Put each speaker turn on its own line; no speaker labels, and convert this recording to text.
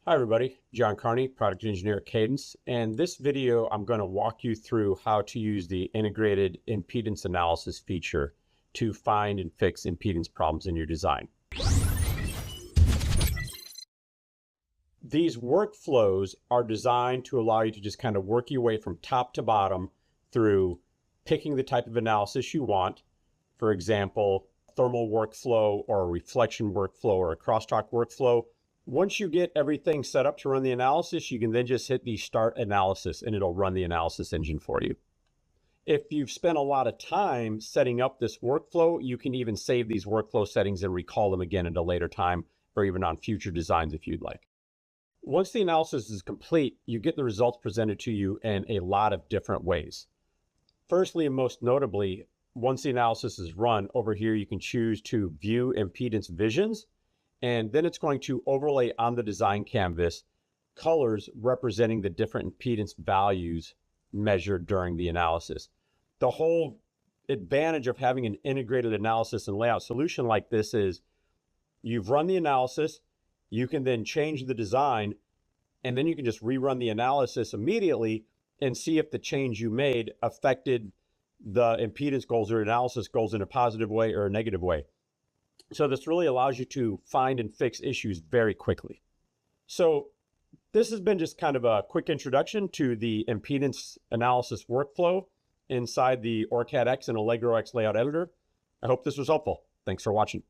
Hi everybody, John Carney, Product Engineer at Cadence, and this video I'm going to walk you through how to use the integrated impedance analysis feature to find and fix impedance problems in your design. These workflows are designed to allow you to just kind of work your way from top to bottom through picking the type of analysis you want. For example, thermal workflow or a reflection workflow or a crosstalk workflow. Once you get everything set up to run the analysis, you can then just hit the start analysis and it'll run the analysis engine for you. If you've spent a lot of time setting up this workflow, you can even save these workflow settings and recall them again at a later time or even on future designs if you'd like. Once the analysis is complete, you get the results presented to you in a lot of different ways. Firstly, and most notably, once the analysis is run, over here you can choose to view impedance visions. And then it's going to overlay on the design canvas colors representing the different impedance values measured during the analysis. The whole advantage of having an integrated analysis and layout solution like this is you've run the analysis, you can then change the design, and then you can just rerun the analysis immediately and see if the change you made affected the impedance goals or analysis goals in a positive way or a negative way. So this really allows you to find and fix issues very quickly. So this has been just kind of a quick introduction to the impedance analysis workflow inside the OrCAD X and Allegro X layout editor. I hope this was helpful. Thanks for watching.